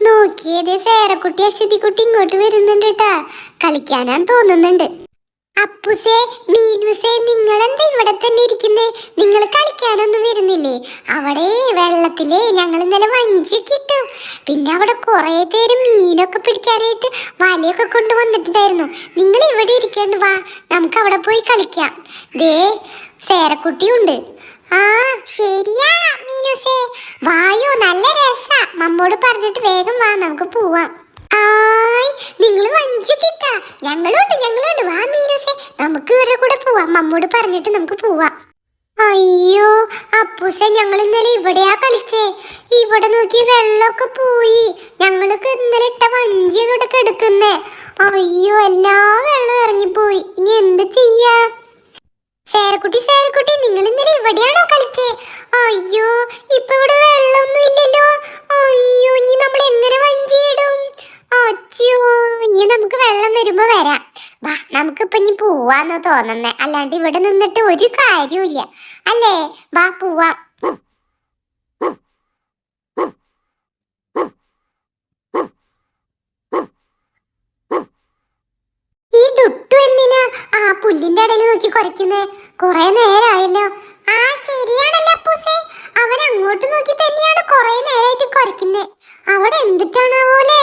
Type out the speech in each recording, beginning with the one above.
നോക്കിയത് സേരക്കുട്ടി അശ്വതിക്കുട്ടി ഇങ്ങോട്ട് വരുന്നുണ്ട് കേട്ടാ. കളിക്കാനാന്ന് തോന്നുന്നുണ്ട്. അപ്പുസേ, മീനുസേ, നിങ്ങളെന്താ ഇവിടെ തന്നെ ഇരിക്കുന്നേ? നിങ്ങൾ കളിക്കാനൊന്നും വരുന്നില്ലേ? അവിടെ വെള്ളത്തില് ഞങ്ങൾ ഇന്നലെ വഞ്ചിയൊക്കെ ഇട്ടു. പിന്നെ അവിടെ കുറെ പേര് മീനൊക്കെ പിടിക്കാനായിട്ട് വലയൊക്കെ കൊണ്ടുവന്നിട്ടുണ്ടായിരുന്നു. നിങ്ങൾ ഇവിടെ ഇരിക്കാണ്ട് വാ, നമുക്ക് അവിടെ പോയി കളിക്കാം. ദേ സേരക്കുട്ടിയുണ്ട്. ആ ശരിയാ മീനുസേ, വായോ, നല്ല രസാ. മമ്മോട് പറഞ്ഞിട്ട് വേഗം വാ, നമുക്ക് പോവാം. ഹായ്, നിങ്ങൾ വഞ്ചിക്കിട്ടാ? ഞങ്ങളുണ്ട്. വാ മീനുസേ, നമുക്ക് ഇവരുടെ കൂടെ പോവാം. മമ്മോട് പറഞ്ഞിട്ട് നമുക്ക് പോവാം. അയ്യോ അപ്പൂസേ, ഞങ്ങൾ ഇന്നലെ ഇവിടെയാ കളിച്ചേ. ഇവിടെ നോക്കി വെള്ളമൊക്കെ പോയി. ഞങ്ങൾക്ക് ഇന്നലെ ഇട്ട വഞ്ചി ഇവിടെ കിടക്കുന്നേ. അയ്യോ, എല്ലാ വെള്ളം ഇറങ്ങിപ്പോയി. ഇനി എന്ത് ചെയ്യാ? സേരക്കുട്ടി, നിങ്ങൾ ഇന്നലെ ഇവിടെയാണോ കളിച്ചേ? അയ്യോ, ഇപ്പൊ ഇവിടെ വെള്ളമൊന്നും ഇല്ലല്ലോ. അയ്യോ, ഇനി നമ്മൾ എങ്ങനെ വഞ്ചിയിടും? അച്ഛോ, ഇനി നമുക്ക് വെള്ളം വരുമ്പോ വരാം. വാ, നമുക്കിപ്പൊ ഇനി പോവാന്ന് തോന്നുന്നേ. അല്ലാണ്ട് ഇവിടെ നിന്നിട്ട് ഒരു കാര്യമില്ല അല്ലേ? വാ പോവാം. ഈ ഡുട്ടു എന്തിനാ ആ പുല്ലിന്റെ ഇടയിൽ നോക്കി കുറയ്ക്കുന്നേ? കൊറേ നേരായല്ലോ. ആ ശരിയാണല്ലോ അപ്പൂസേ, അവൻ അങ്ങോട്ട് നോക്കി തന്നെയാണ് കൊറേ നേരായിട്ട് കുറയ്ക്കുന്നേ. അവിടെ എന്തിട്ടാണാവോലേ?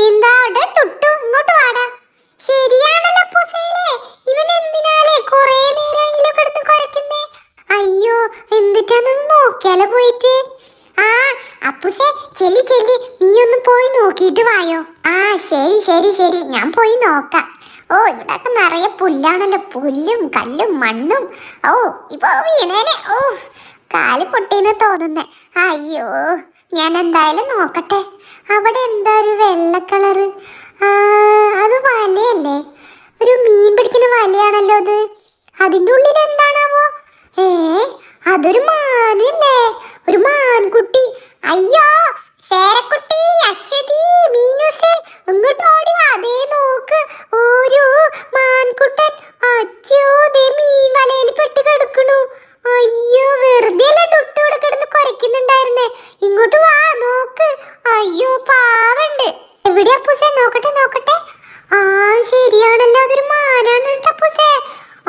എന്താ അവിടെ ടുട്ടു, ഇങ്ങോട്ട് വാടാ. ശരിയാണല്ലോ അപ്പൂസേലേ, ഇവൻ എന്തിനാലേ കൊറേ നേരായില്ലോ കിടന്ന് കുറയ്ക്കുന്നേ? അയ്യോ, എന്തിട്ടാന്നൊന്ന് നോക്കിയാലോ പോയിട്ട്. ആ അപ്പൂസേ, ചെല്ലി നീ ഒന്ന് പോയി നോക്കിയിട്ട് വായോ. ആ ശരി, ഞാൻ പോയി നോക്കാം. ഓ, ഇവിടൊക്കെ നിറയെ പുല്ലാണല്ലോ, പുല്ലും കല്ലും മണ്ണും. ഓ, ഇപ്പൊ വീണേനെ. ഓ, കാല് പൊട്ടീന്ന് തോന്നുന്നേ. അയ്യോ, ഞാൻ എന്തായാലും നോക്കട്ടെ. അവിടെ എന്താ ഒരു വെള്ള കളറ്? അത് വലയല്ലേ? ഒരു മീൻ പിടിക്കുന്ന വലയാണല്ലോ അത്. അതിൻ്റെ ഉള്ളിൽ എന്താണാവോ? അതൊരു മാനല്ലേ? ഒരു മാൻകുട്ടി. അയ്യോ സേരക്കുട്ടി, അശ്വതി, മീനുസേ, ഇങ്ങോട്ട് ഓടി വാ. ദേ നോക്ക്, ഒരു മാൻകുട്ടൻ. അച്ഛോ, ദേ മീൻ വലയിൽ പെട്ട് കിടക്കണു. അയ്യോ, വെറുതെ അല്ല ഡുട്ടു ഇവിടെ കിടന്ന് കുരയ്ക്കുന്നുണ്ടായിരുന്നേ. ഇങ്ങോട്ട് വാ, നോക്ക്. അയ്യോ പാവണ്ട്. എവിടെയാ അപ്പൂസേ? നോക്കട്ടെ. ആ ശരിയാണല്ലോ, അതൊരു മാനാണ് കേട്ടോ അപ്പൂസേ.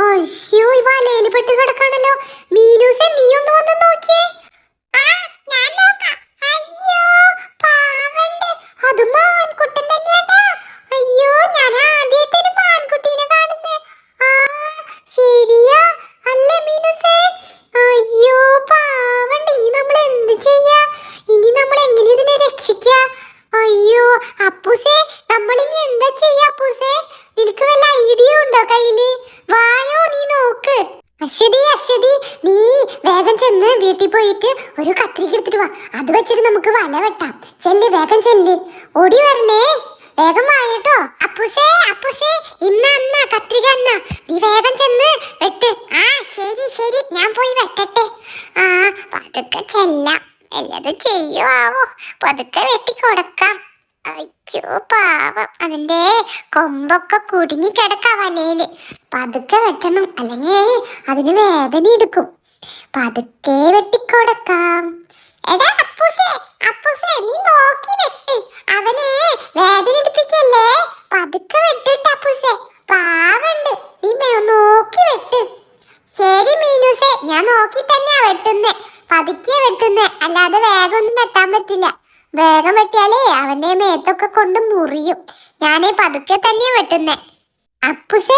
അയ്യോ, ഈ വലയിൽ പെട്ട് കിടക്കാണല്ലോ. മീനുസേ, നീ ഒന്ന് വന്ന് നോക്കിയേ. അത് മാൻകുട്ടൻ തന്നെയാട്ടാ. അയ്യോ, ഞാൻ ആദ്യമായിട്ടൊരു മാൻകുട്ടീനെ കാണുന്നേ. ആ ശരിയാ അല്ലേ മീനുസേ? അയ്യോ പാവണ്ട്. ഇനി നമ്മൾ എന്ത് ചെയ്യാ? ഇനി നമ്മൾ എങ്ങനെ ഇതിനെ രക്ഷിക്കാ? അയ്യോ അപ്പൂസേ, നമ്മളിനി എന്താ ചെയ്യാ അപ്പൂസേ? നിനക്ക് വല്ല ഐഡിയ ഉണ്ടോ കയ്യില്? വായോ, നീ നോക്ക്. അശ്വതി, നീ വേഗം ചെന്ന് വീട്ടിൽ പോയിട്ട് ഒരു കത്രിക എടുത്തിട്ട് വാ. അത് വെച്ചിട്ട് നമുക്ക് വല വെട്ടാം. വേഗം ചെല്ല്. ഓടി വരണേ, വേഗം വായട്ടോ. അപ്പൂസേ, ഇന്ന കത്രിക എന്നാ. നീ വേഗം ചെന്ന് വെട്ട്. ആ ശരി, ഞാൻ പോയി വെട്ടട്ടെ. ആ പതുക്കെ ചെല്ലാം. എല്ലാതും ചെയ്യുവോ? പതുക്കെ വെട്ടി കൊടുക്കാം. അയ്യോ പാവം, അതിന്റെ കൊമ്പൊക്കെ കുടുങ്ങി കിടക്കാ വലയില്. പതുക്കെ വെട്ടണം, അല്ലെങ്കിൽ അതിന് വേദന എടുക്കും. പതുക്കെ വെട്ടിക്കൊടുക്കാം. എടാ അപ്പൂസേ, നീ നോക്കി വെട്ട്. അവനെ വേദന എടുപ്പിക്കല്ലേ. പതുക്കെ വെട്ടിട്ട് അപ്പൂസേ, പാവണ്ട്. നീ നോക്കി വെട്ട്. ശരി മീനുസേ, ഞാൻ നോക്കി തന്നെയാ വെട്ടുന്നേ. പതുക്കെ വെട്ടുന്നേ, അല്ലാതെ വേഗം ഒന്നും വെട്ടാൻ പറ്റില്ല. വേഗം വെട്ടിയാലേ അവന്റെ മേത്തൊക്കെ കൊണ്ട് മുറിയും. ഞാനേ പതുക്കെ തന്നെയാ വെട്ടുന്നേ. അപ്പൂസേ,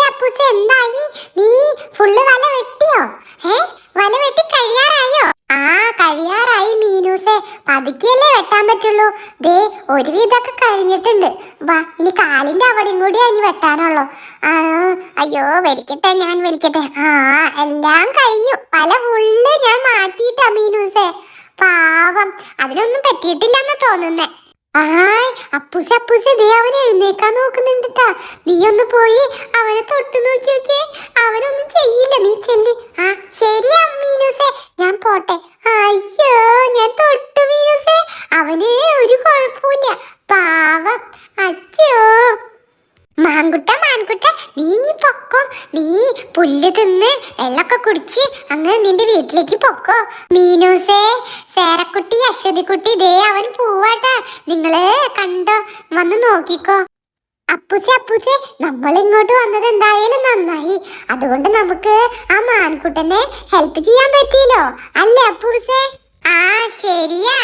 എന്തായി? നീ ഫുള്ള് വല വെട്ടിയോ? വല വെട്ടി കഴിയാറായോ? ആ കഴിയാറായി മീനൂസേ. പതുക്കെയല്ലേ വെട്ടാൻ പറ്റുള്ളൂ. ദേ ഒരുവിധമൊക്കെ കഴിഞ്ഞിട്ടുണ്ട്. വാ, ഇനി കാലിന്റെ അവിടെയും കൂടിയാ ഇനി വെട്ടാനുള്ളൂ. അയ്യോ ഞാൻ വലിക്കട്ടെ. എല്ലാം കഴിഞ്ഞു. വല ഫുള്ള് ഞാൻ മാറ്റിയിട്ടാ മീനൂസേ. പാവം, അതിനൊന്നും പറ്റിയിട്ടില്ലെന്ന് തോന്നുന്നേ. അപ്പൂസേ, ദേ അവൻ എഴുന്നേക്കാൻ നോക്കുന്നുണ്ടാ. നീ ഒന്ന് പോയി അവനെ തൊട്ട് നോക്കിയൊക്കെ. അവനൊന്നും ചെയ്യില്ല, നീ ചെല്ല്. ശരിയാ മീനൂസേ, ഞാൻ പോട്ടെ. അയ്യോ, ഞാൻ തൊട്ടു മീനൂസേ. അവന് ഒരു കുഴപ്പമില്ല, പാവം. അച്ഛോ മാൻകുട്ട, നീ പൊക്കോ. നീ പുല്ല് തിന്ന് വെള്ളൊക്കെ കുടിച്ച് അങ്ങനെ നിന്റെ വീട്ടിലേക്ക് പൊക്കോ. മീനൂസേ, സേരക്കുട്ടി, അശ്വതിക്കുട്ടി, ദേ അവൻ പോവാട്ടാ. നിങ്ങള് കണ്ടോ, വന്ന് നോക്കിക്കോ. അപ്പൂസെ നമ്മൾ ഇങ്ങോട്ട് വന്നത് എന്തായാലും നന്നായി. അതുകൊണ്ട് നമുക്ക് ആ മാൻകുട്ടനെ ഹെൽപ്പ് ചെയ്യാൻ പറ്റിയല്ലോ, അല്ലേ അപ്പൂസെ? ആ ശരിയാ.